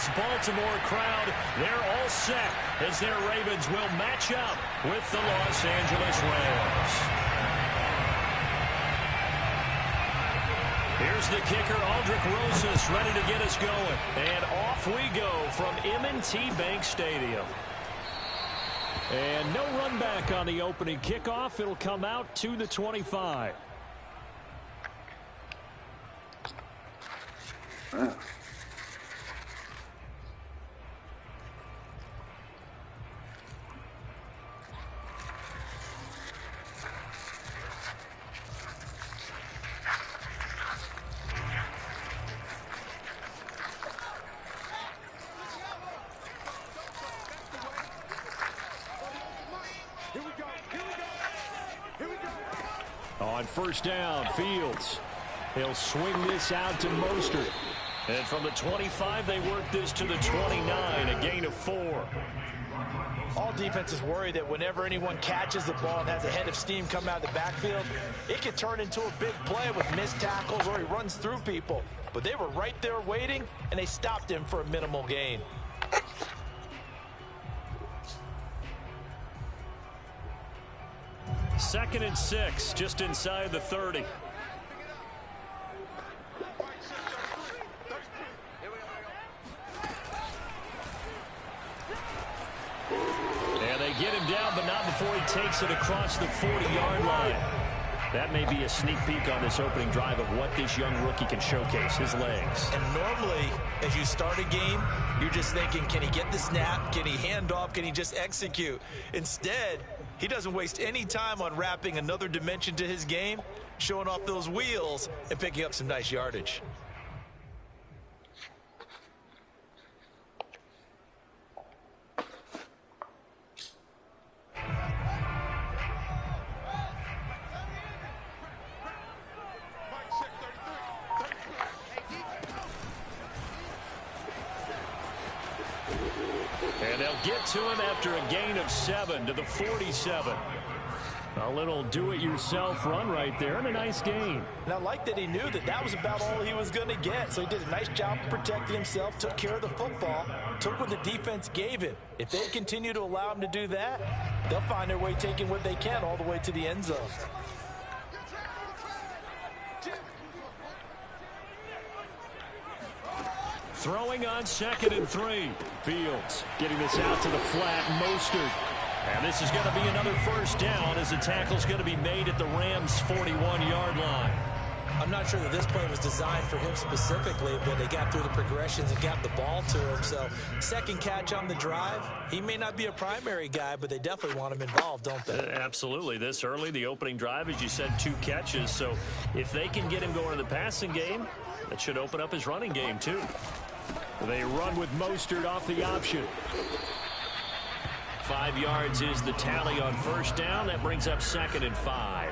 this Baltimore crowd, they're all set as their Ravens will match up with the Los Angeles Rams. Here's the kicker, Aldrich Rosas, ready to get us going. And off we go from M&T Bank Stadium. And no run back on the opening kickoff. It'll come out to the 25. Wow. On first down, Fields. He'll swing this out to Mostert. And from the 25, they work this to the 29, a gain of 4. All defenses worry that whenever anyone catches the ball and has a head of steam come out of the backfield, it could turn into a big play with missed tackles or he runs through people. But they were right there waiting, and they stopped him for a minimal gain. Second and 6, just inside the 30. And they get him down, but not before he takes it across the 40-yard line. That may be a sneak peek on this opening drive of what this young rookie can showcase, his legs. And normally, as you start a game, you're just thinking, can he get the snap? Can he hand off? Can he just execute? Instead, he doesn't waste any time on wrapping another dimension to his game, showing off those wheels, and picking up some nice yardage. And they'll get to him after a gain of 7 to the 47. A little do-it-yourself run right there and a nice gain. And I like that he knew that that was about all he was going to get. So he did a nice job protecting himself, took care of the football, took what the defense gave him. If they continue to allow him to do that, they'll find their way taking what they can all the way to the end zone. Throwing on 2nd and 3. Fields getting this out to the flat. Mostert. And this is going to be another first down as the tackle's going to be made at the Rams' 41-yard line. I'm not sure that this play was designed for him specifically, but they got through the progressions and got the ball to him. So second catch on the drive. He may not be a primary guy, but they definitely want him involved, don't they? Absolutely. This early, the opening drive, as you said, 2 catches. So if they can get him going in the passing game, that should open up his running game too. They run with Mostert off the option. 5 yards is the tally on first down. That brings up 2nd and 5.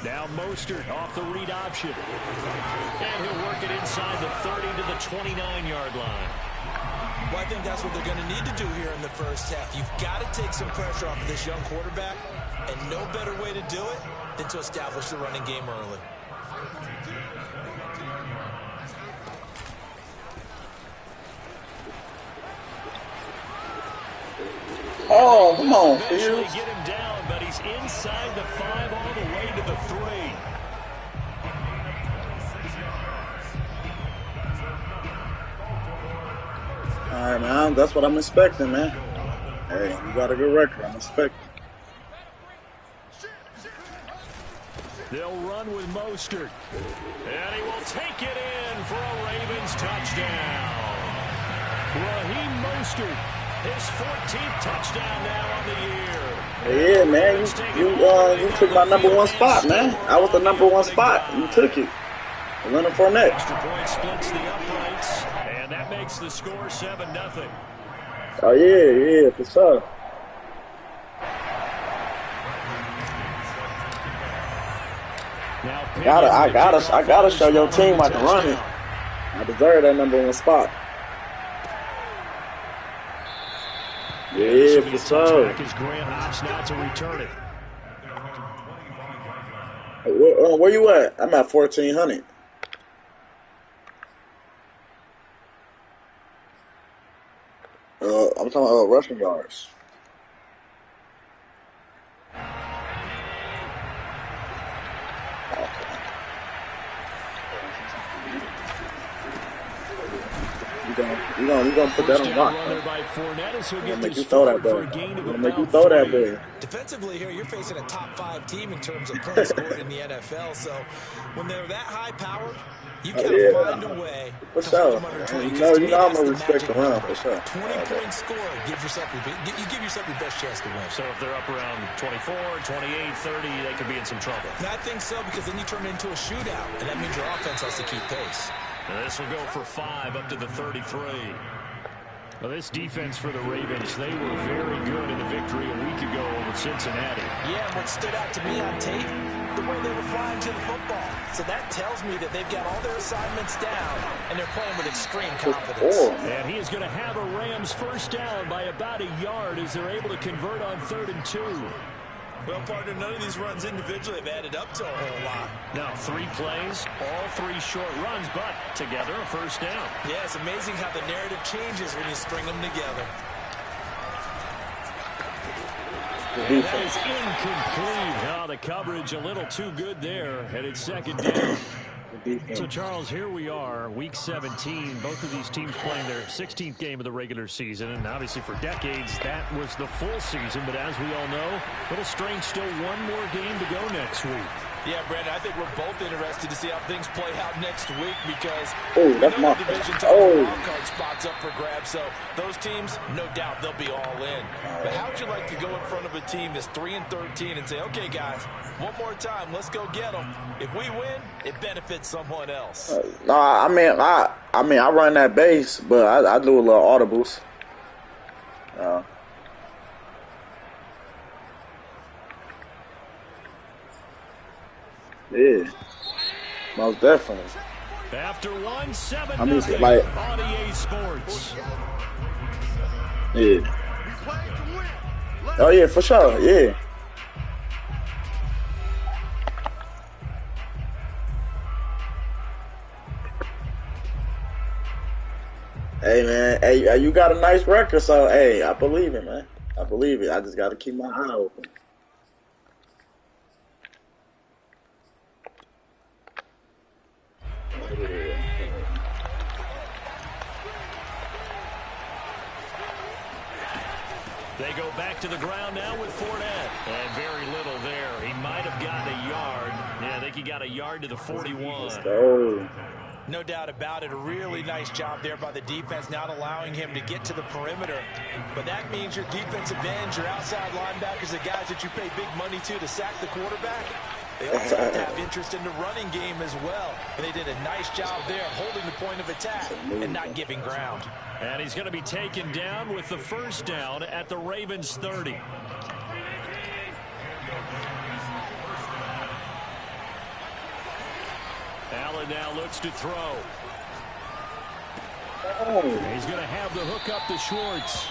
Now Mostert off the read option. And he'll work it inside the 30 to the 29-yard line. Well, I think that's what they're going to need to do here in the first half. You've got to take some pressure off of this young quarterback, and no better way to do it than to establish the running game early. Oh, come on, Eventually Fields. get him down, but he's inside the 5 all the way to the 3. All right, man. That's what I'm expecting, man. Hey, you got a good record. I'm expecting. They'll run with Mostert. And he will take it in for a Ravens touchdown. Raheem Mostert, his 14th touchdown now on the year. Yeah, man. You took my number 1 spot, man. I was the number 1 spot. You took it. Leonard Fournette. Extra point splits the uprights, and that makes the score 7-0. Oh, yeah, for sure. I gotta show your team I can run it. I deserve that number 1 spot. Yeah, for sure. As Graham opts now to return it. Where you at? I'm at 1,400. I'm talking about rushing yards. You're gonna put that on lock. Gonna make you throw that ball. Gonna make you throw that ball. Defensively here, you're facing a top 5 team in terms of points scored in the NFL. So when they're that high powered, you gotta find a way for to sure. hold them under 20. You know I'm gonna respect the run for sure. 20-point score gives yourself your best chance to win. So if they're up around 24, 28, 30, they could be in some trouble. And I think so, because then you turn it into a shootout, and that means your offense has to keep pace. And this will go for 5 up to the 33. Well, this defense for the Ravens, they were very good in the victory a week ago over Cincinnati. Yeah, and what stood out to me on tape, the way they were flying to the football. So that tells me that they've got all their assignments down, and they're playing with extreme confidence. And he is going to have a Rams first down by about a yard as they're able to convert on 3rd and 2. Well, partner, none of these runs individually have added up to a whole lot. Now, 3 plays, all 3 short runs, but together a first down. Yeah, it's amazing how the narrative changes when you string them together. And that is incomplete. Oh, the coverage a little too good there, and it's 2nd down. So, Charles, here we are, Week 17. Both of these teams playing their 16th game of the regular season. And obviously for decades, that was the full season. But as we all know, little strange, still one more game to go next week. Yeah, Brandon, I think we're both interested to see how things play out next week because that's my division wildcard spots up for grabs. So those teams, no doubt, they'll be all in. But how would you like to go in front of a team that's 3-13 and say, okay, guys, one more time, let's go get them. If we win, it benefits someone else. No, I mean, I run that base, but I do a little audibles. Yeah, most definitely. After 1-7, I mean, like, on EA Sports. Yeah. Oh yeah, for sure. Yeah. Hey man, hey, you got a nice record, so hey, I believe it, man. I believe it. I just got to keep my eye open. They go back to the ground now with Fournette. And very little there. He might have gotten a yard. Yeah, I think he got a yard to the 41. Let's go. No doubt about it. A really nice job there by the defense, not allowing him to get to the perimeter. But that means your defensive ends, your outside linebackers, the guys that you pay big money to sack the quarterback, they also have to have interest in the running game as well. And they did a nice job there holding the point of attack and not giving ground. And he's going to be taken down with the first down at the Ravens 30. Allen now looks to throw. He's going to have the hook up to Schwartz.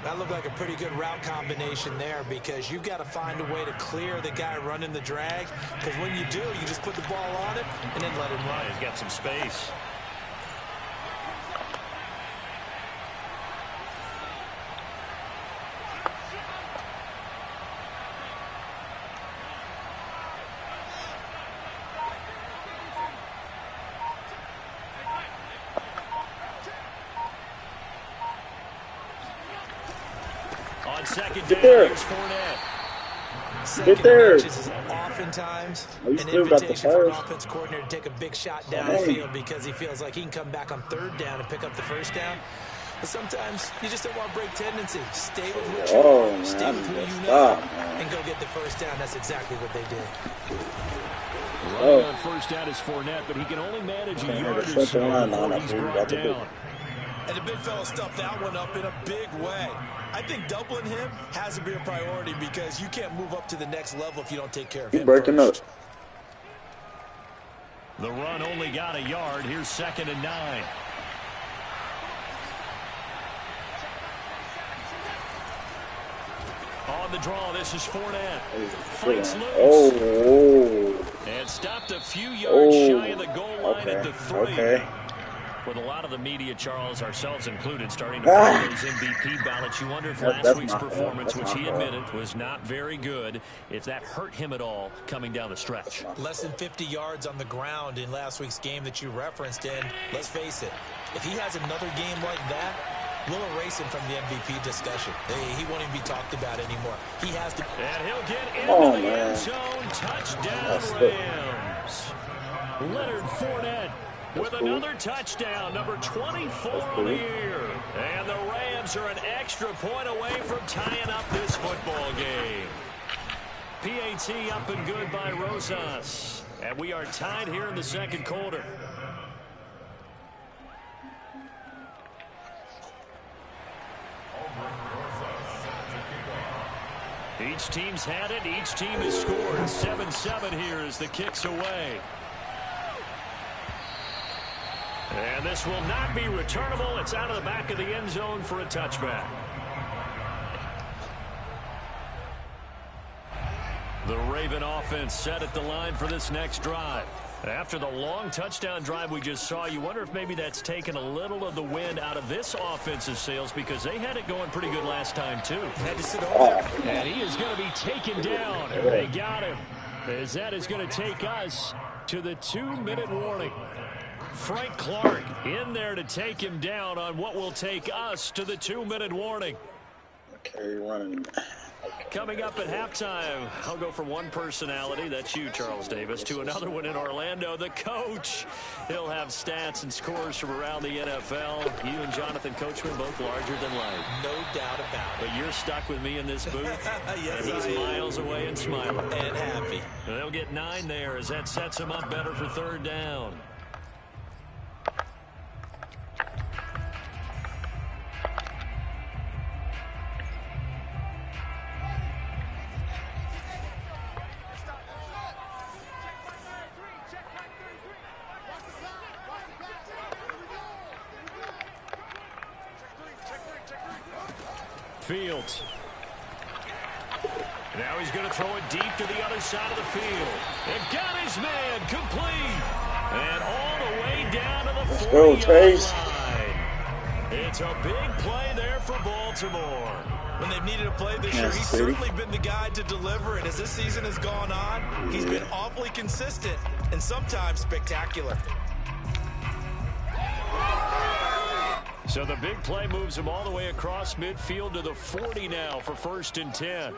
That looked like a pretty good route combination there because you've got to find a way to clear the guy running the drag. Because when you do, you just put the ball on it and then let him run. He's got some space. On second down, here's Fournette. Get there. Oftentimes You an still got the invitation for an first. offense coordinator to take a big shot downfield because he feels like he can come back on 3rd down and pick up the first down. But sometimes you just don't want to break tendency. Stay with what you are, stay with who you know, and go get the first down. That's exactly what they did. Running on first down is Fournette, but he can only manage a yard or so before he's brought down. And the big fella stuffed that one up in a big way. I think doubling him has to be a priority because you can't move up to the next level if you don't take care of him. He's breaking up. The run only got a yard. Here's 2nd and 9. On the draw, this is Fournette. Fights loose. And stopped a few yards shy of the goal line at the 3. With a lot of the media, Charles, ourselves included, starting to play those MVP ballots, you wonder if last week's performance, which he admitted was not very good, if that hurt him at all coming down the stretch. Less than 50 yards on the ground in last week's game that you referenced, and let's face it, if he has another game like that, we'll erase him from the MVP discussion. He won't even be talked about anymore. He has to. And he'll get into the end zone. Touchdown, Rams. Leonard Fournette with another touchdown, number 24 on the year. And the Rams are an extra point away from tying up this football game. PAT up and good by Rosas. And we are tied here in the second quarter. Each team's had it. Each team has scored. 7-7 here as the kick's away. And this will not be returnable. It's out of the back of the end zone for a touchback. The Raven offense set at the line for this next drive. After the long touchdown drive we just saw, you wonder if maybe that's taken a little of the wind out of this offensive sails, because they had it going pretty good last time, too. Had to sit over there. And he is going to be taken down. They got him. As that is going to take us to the 2-minute warning. Frank Clark in there to take him down on what will take us to the 2-minute warning. Okay, running. Coming up at halftime, I'll go from one personality, that's you, Charles Davis, to another one in Orlando, the coach. He'll have stats and scores from around the NFL. You and Jonathan Coachman both larger than life. No doubt about it. But you're stuck with me in this booth. Yes, and he's miles away and smiling. And happy. And they'll get 9 there as that sets him up better for third down. Fields. Now he's going to throw it deep to the other side of the field. And got his man complete. And all the way down to the 40-yard line. It's a big play there for Baltimore. When they've needed a play this year, he's certainly been the guy to deliver it. As this season has gone on, he's been awfully consistent and sometimes spectacular. So the big play moves him all the way across midfield to the 40 now for 1st and 10.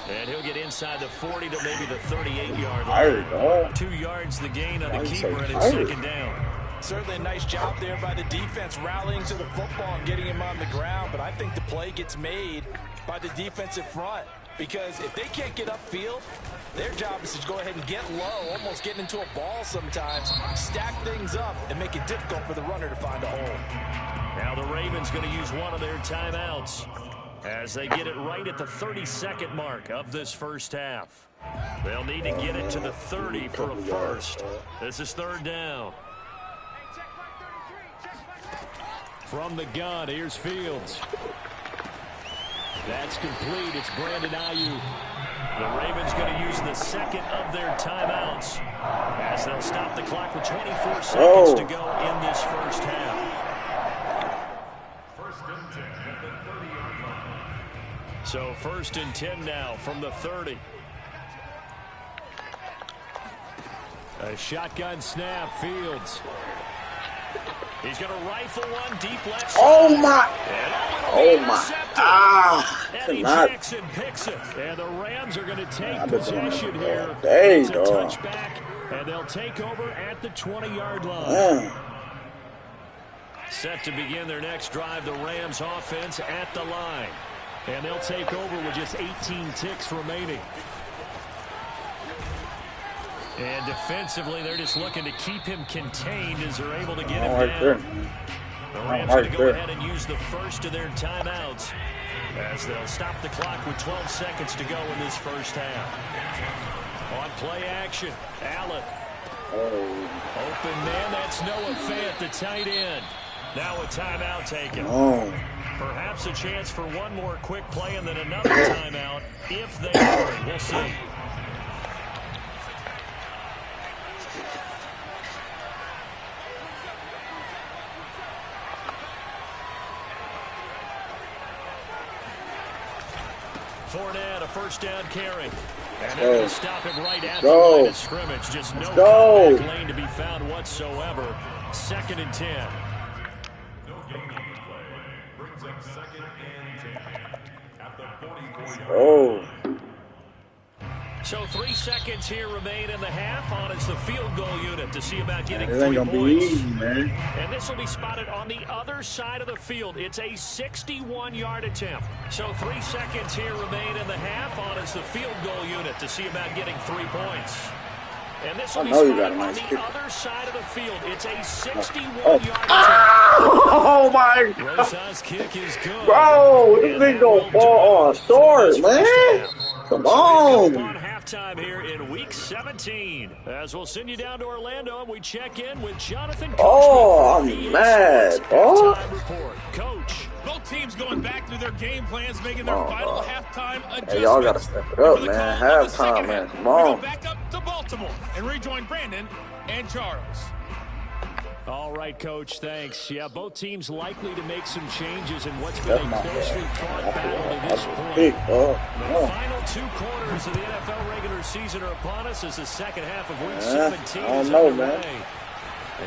And he'll get inside the 40 to maybe the 38-yard line. 2 yards the gain on the keeper, and it's second down. Certainly a nice job there by the defense rallying to the football and getting him on the ground. But I think the play gets made by the defensive front, because if they can't get upfield, their job is to go ahead and get low, almost getting into a ball sometimes, stack things up, and make it difficult for the runner to find a hole. Now the Ravens going to use one of their timeouts as they get it right at the 32nd mark of this first half. They'll need to get it to the 30 for a first. This is third down. From the gun, here's Fields. That's complete. It's Brandon Ayuk. The Ravens going to use the second of their timeouts as they'll stop the clock with 24 seconds to go in this first half. So 1st and 10 now from the 30. A shotgun snap, Fields. He's going to rifle one deep left side. Oh my! Eddie Jackson picks it, and the Rams are going to take possession here. It's a touchback, and they'll take over at the 20-yard line. Set to begin their next drive, the Rams offense at the line, and they'll take over with just 18 ticks remaining. And defensively, they're just looking to keep him contained as they're able to get him down. The Rams are going to go ahead and use the first of their timeouts as they'll stop the clock with 12 seconds to go in this first half. On play action, Allen. Open man, that's Noah Fant, the tight end. Now a timeout taken. Perhaps a chance for one more quick play and then another timeout if they are. We'll see. Fournette, a first down carry. And they're going to stop him right at the Go. line of scrimmage. Just no Go. comeback lane to be found whatsoever. 2nd and 10. Oh. So 3 seconds here remain in the half on it's the field goal unit to see about getting It 3 ain't gonna points. be easy, man. And this will be spotted on the other side of the field. It's a 61-yard attempt. So 3 seconds here remain in the half on it's the field goal unit to see about getting 3 points. And this will be spotted on the other side of the field. It's a 61-yard attempt. Oh my God. Rosas' kick is good. Bro, this thing gonna fall on short, man. Come on. On halftime here in week 17. As we'll send you down to Orlando and we check in with Jonathan Coachman. Oh, I'm mad, bro. Coach. Both teams going back through their game plans, making their final halftime adjustments. Hey, y'all gotta step it up, man. Halftime, man. Come on. We go back up to Baltimore and rejoin Brandon and Charles. All right, Coach, thanks. Yeah, both teams likely to make some changes in what's been a closely fought battle to this point. The final 2 quarters of the NFL regular season are upon us as the second half of week 17 is underway.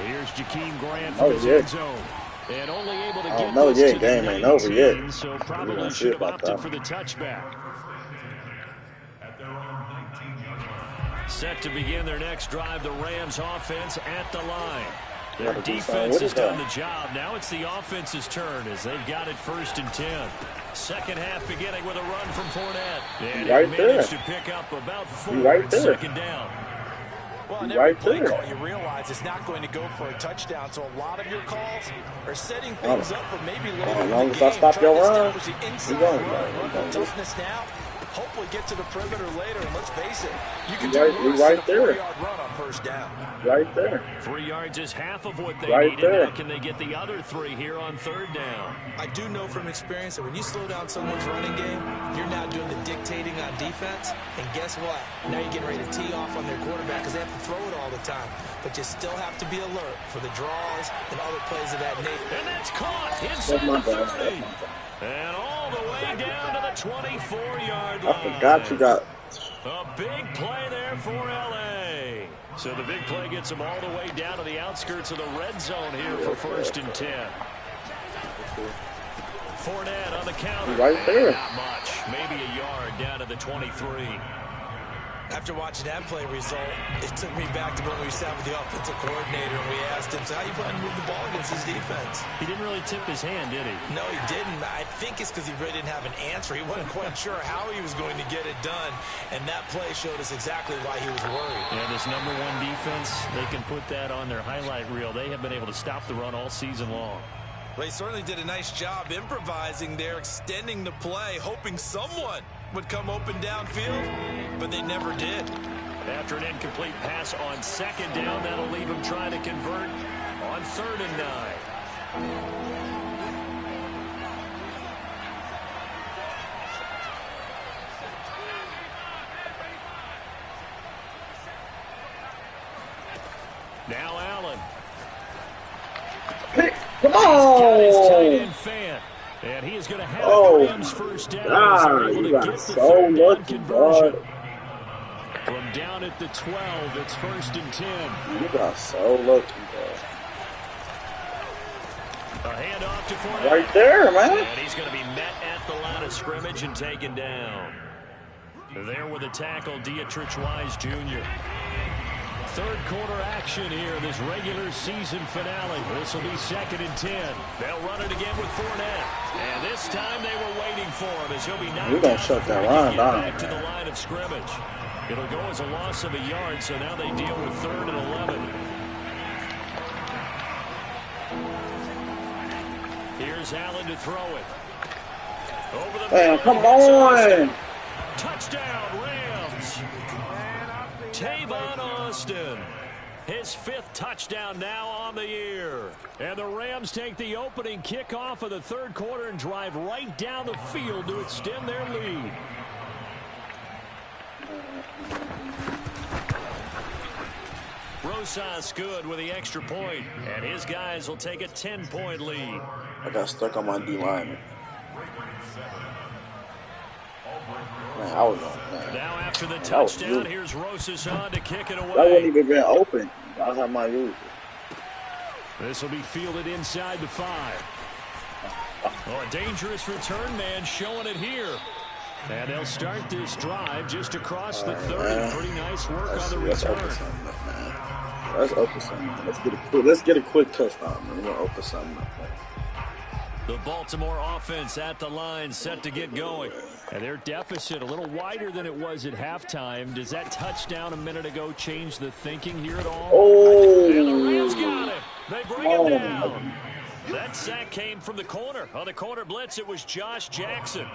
Here's Jakeem Grant from his end zone. And only able to get this to game the ain't over 19, yet. so probably should have opted for the touchback. Set to begin their next drive, the Rams offense at the line. Their defense has done the job. Now it's the offense's turn as they've got it 1st and 10. Second half beginning with a run from Fournette. And he managed to pick up about 4 on 2nd down. Well, in every play call, you realize it's not going to go for a touchdown. So a lot of your calls are setting things up for maybe later in the game. As long as I stop your run, run toughness now. Hopefully get to the perimeter later, and let's face it, you can do worse right than a there. 4-yard run on 1st down. Right there. 3 yards is half of what they Right needed. there. Now can they get the other 3 here on 3rd down? I do know from experience that when you slow down someone's running game, you're now doing the dictating on defense. And guess what? Now you're getting ready to tee off on their quarterback because they have to throw it all the time. But you still have to be alert for the draws and other plays of that nature. And that's caught inside the 30. And all the way down to the 24-yard line. I forgot you got a big play there for L.A. So the big play gets them all the way down to the outskirts of the red zone here for 1st and 10. Fournette on the counter. Right there. Not much. Maybe a yard down to the 23. After watching that play result, it took me back to when we sat with the offensive coordinator and we asked him, so how you plan to move the ball against his defense? He didn't really tip his hand, did he? No, he didn't. I think it's because he really didn't have an answer. He wasn't quite sure how he was going to get it done, and that play showed us exactly why he was worried. Yeah, this #1 defense, they can put that on their highlight reel. They have been able to stop the run all season long. Well, he certainly did a nice job improvising there, extending the play, hoping someone would come open downfield, but they never did. After an incomplete pass on 2nd down, that'll leave him trying to convert on 3rd and 9. Now Allen. Come on! Tight end Fan. And he is going to have the Rams 1st down. You got so lucky, bud. From down at the 12, it's 1st and 10. You got so lucky, bro. A handoff to Fournette. Right there, man. And he's going to be met at the line of scrimmage and taken down. There with a tackle, Dietrich Wise Jr. 3rd quarter action here in this regular season finale. This will be 2nd and 10. They'll run it again with Fournette. And this time they were waiting for him as he'll be knocked We're going out to shut that before he run can get down. back to the line of scrimmage. It'll go as a loss of a yard, so now they deal with 3rd and 11. Here's Allen to throw it. Over the Man, come on! Touchdown, Rams. Tavon Austin. His 5th touchdown now on the year. And the Rams take the opening kickoff of the 3rd quarter and drive right down the field to extend their lead. Rosas good with the extra point, and his guys will take a 10-point lead. I got stuck on my D lineman. man. I was on, man. Now after the touchdown, here's Rosas on to kick it away. That wouldn't even been open. I have my use it. This will be fielded inside the 5. Oh, a dangerous return man showing it here. And they'll start this drive just across the 30. Pretty nice work on the return. Let's open something. Let's get a quick touchdown, man. We're going to open something up, man. The Baltimore offense at the line, set to get going. And their deficit a little wider than it was at halftime. Does that touchdown a minute ago change the thinking here at all? Oh! And the Rams got him. They bring him down. That sack came from the corner. On the corner blitz, it was Josh Jackson.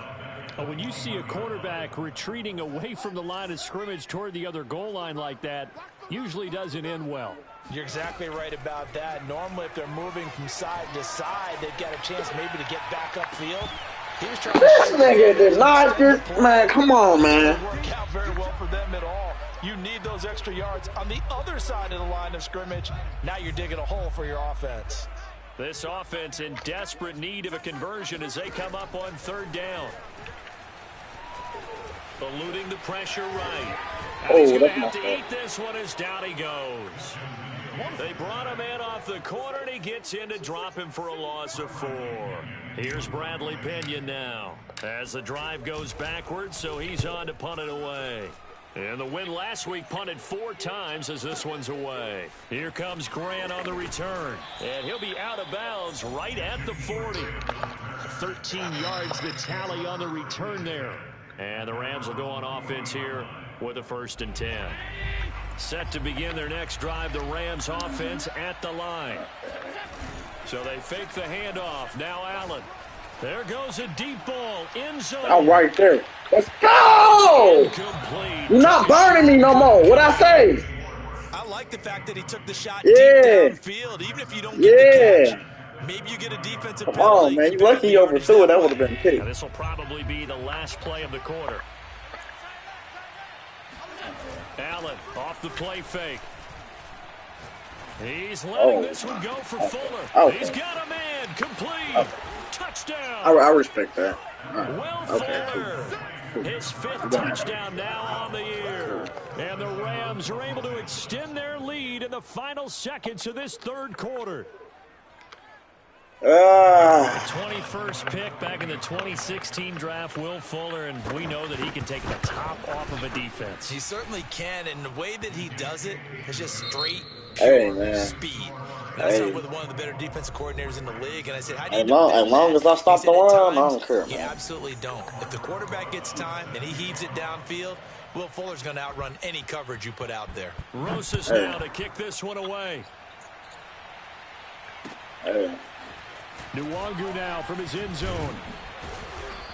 When you see a quarterback retreating away from the line of scrimmage toward the other goal line like that, usually doesn't end well. You're exactly right about that. Normally, if they're moving from side to side, they've got a chance maybe to get back upfield. He was trying this nigga did not just, man, come on, man. It work out very well for them at all. You need those extra yards on the other side of the line of scrimmage. Now you're digging a hole for your offense. This offense in desperate need of a conversion as they come up on 3rd down. Eluding the pressure right. And he's going to have to eat this one as down he goes. They brought him in off the corner, and he gets in to drop him for a loss of 4. Here's Bradley Pinion now as the drive goes backwards, so he's on to punt it away. And the win last week punted 4 times as this one's away. Here comes Grant on the return, and he'll be out of bounds right at the 40. 13 yards the tally on the return there. And the Rams will go on offense here with a 1st and 10. Set to begin their next drive, the Rams offense at the line. So they fake the handoff. Now Allen. There goes a deep ball. End zone. Oh, right there. Let's go! Incomplete. You're not burning me no more. What'd I say? I like the fact that he took the shot deep downfield, even if you don't get the catch. Maybe you get a defensive penalty. Come on, man. You lucky you overthrew it. That would have been picked. This will probably be the last play of the quarter. Allen off the play fake. He's letting this one go for Fuller. He's got a man. Complete. Touchdown. I respect that. Will Fuller. Cool. His 5th touchdown now on the year. And the Rams are able to extend their lead in the final seconds of this 3rd quarter. 21st pick back in the 2016 draft, Will Fuller, and we know that he can take the top off of a defense. He certainly can, and the way that he does it is just straight, pure speed. And I started with one of the better defensive coordinators in the league, and I said, how do you as long as I stop the run, I don't care. You absolutely don't. If the quarterback gets time and he heaves it downfield, Will Fuller's going to outrun any coverage you put out there. Rosas now to kick this one away. Nwangu now from his end zone.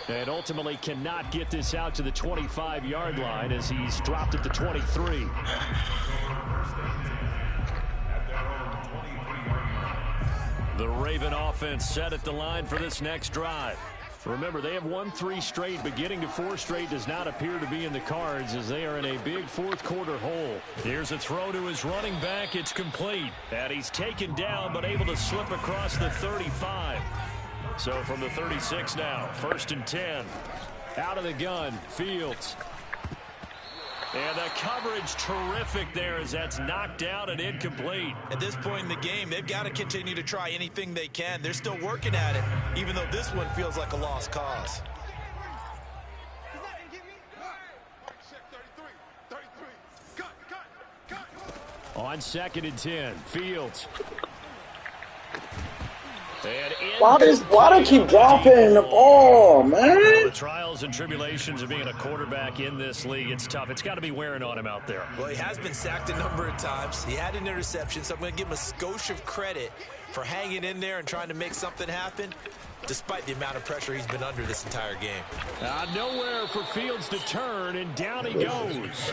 And ultimately cannot get this out to the 25-yard line as he's dropped at the 23. The Raven offense set at the line for this next drive. Remember, they have won 3 straight, but getting to 4 straight does not appear to be in the cards as they are in a big 4th quarter hole. Here's a throw to his running back. It's complete. And he's taken down, but able to slip across the 35. So from the 36 now, 1st and 10. Out of the gun, Fields. And the coverage terrific there as that's knocked out and incomplete. At this point in the game, they've got to continue to try anything they can. They're still working at it, even though this one feels like a lost cause. On 2nd and 10, Fields. Why do they keep dropping the ball, man? The trials and tribulations of being a quarterback in this league, it's tough. It's got to be wearing on him out there. Well, he has been sacked a number of times. He had an interception, so I'm going to give him a skosh of credit for hanging in there and trying to make something happen, despite the amount of pressure he's been under this entire game. Nowhere for Fields to turn, and down he goes.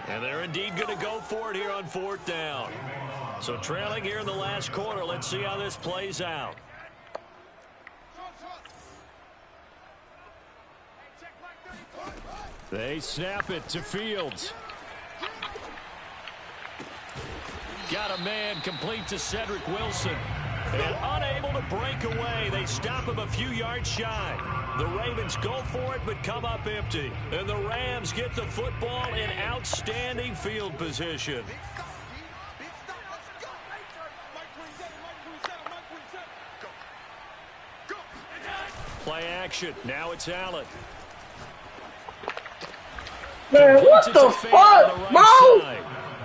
And they're indeed going to go for it here on 4th down. So trailing here in the last quarter. Let's see how this plays out. They snap it to Fields. Got a man complete to Cedric Wilson. And unable to break away. They stop him a few yards shy. The Ravens go for it, but come up empty. And the Rams get the football in outstanding field position. Play action. Now it's Allen. Man, what the fuck, bro?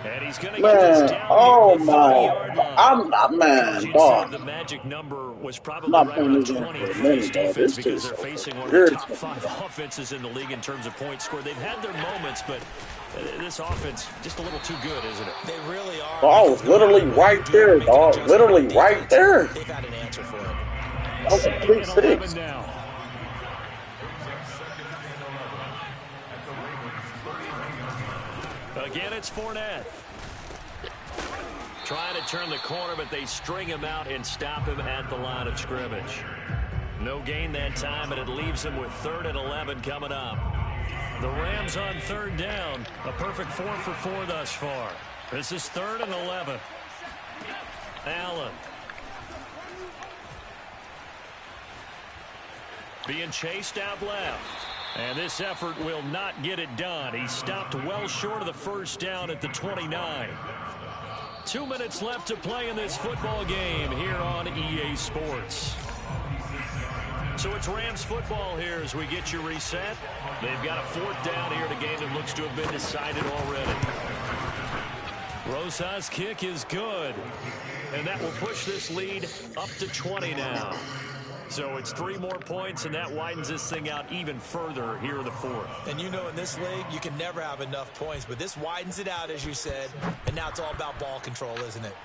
And he's going to get this down. Oh my! I'm not, man, dog. The magic number was probably right around 20 for this defense because they're facing one of the top 5 offenses in the league in terms of points scored. They've had their moments, but this offense just a little too good, isn't it? They really are. Ball was literally right there, dog. Literally right there. They've had an answer for it. That was a complete 6. Now. Again, it's Fournette. Trying to turn the corner, but they string him out and stop him at the line of scrimmage. No gain that time, and it leaves him with 3rd and 11 coming up. The Rams on 3rd down. A perfect 4 for 4 thus far. This is 3rd and 11. Allen. Being chased out left. And this effort will not get it done. He stopped well short of the first down at the 29. 2 minutes left to play in this football game here on EA Sports. So it's Rams football here as we get you reset. They've got a 4th down here in a game that looks to have been decided already. Rosa's kick is good. And that will push this lead up to 20 now. So it's 3 more points, and that widens this thing out even further here in the 4th. And you know in this league, you can never have enough points, but this widens it out, as you said, and now it's all about ball control, isn't it?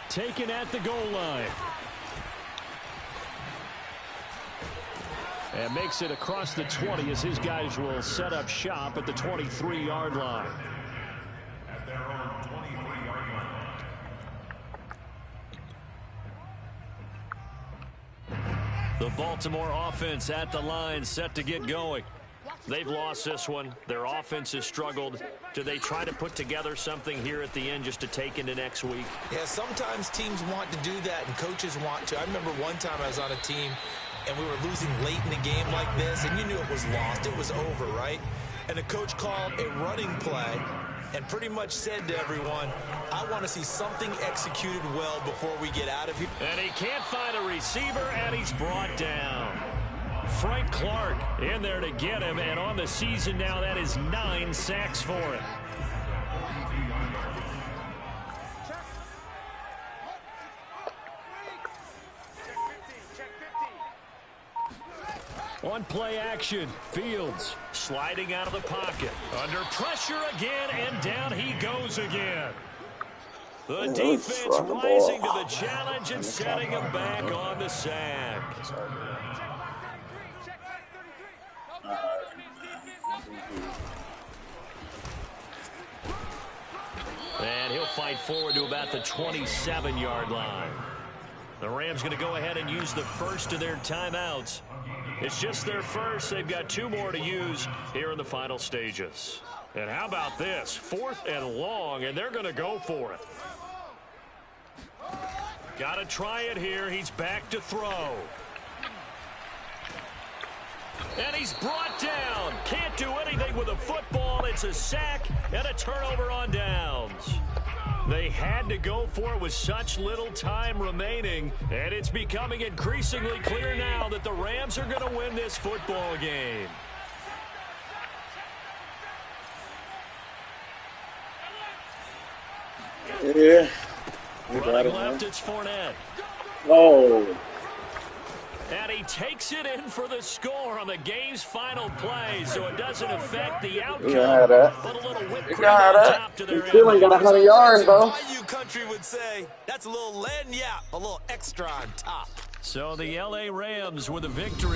Taken at the goal line. And makes it across the 20 as his guys will set up shop at the 23-yard line. The Baltimore offense at the line set to get going. They've lost this one. Their offense has struggled. Do they try to put together something here at the end just to take into next week? Yeah, sometimes teams want to do that and coaches want to. I remember one time I was on a team and we were losing late in a game like this, and you knew it was lost. It was over, right? And the coach called a running play and pretty much said to everyone, I want to see something executed well before we get out of here. And he can't find a receiver, and he's brought down. Frank Clark in there to get him, and on the season now, that is 9 sacks for him. On play action, Fields sliding out of the pocket. Under pressure again, and down he goes again. The defense rising to the challenge and setting him back on the sack. And he'll fight forward to about the 27-yard line. The Rams going to go ahead and use the first of their timeouts. It's just their first. They've got 2 more to use here in the final stages. And how about this? 4th and long, and they're going to go for it. Got to try it here. He's back to throw. And he's brought down. Can't do anything with a football. It's a sack and a turnover on downs. They had to go for it with such little time remaining, and it's becoming increasingly clear now that the Rams are going to win this football game. Yeah. Running left, it's Fournette. Oh. And he takes it in for the score on the game's final play, so it doesn't affect the outcome. But a little whipped cream on top to their still ain't got 100 yards, though. You country would say that's a little lagniappe, a little extra on top. So the LA Rams with a victory.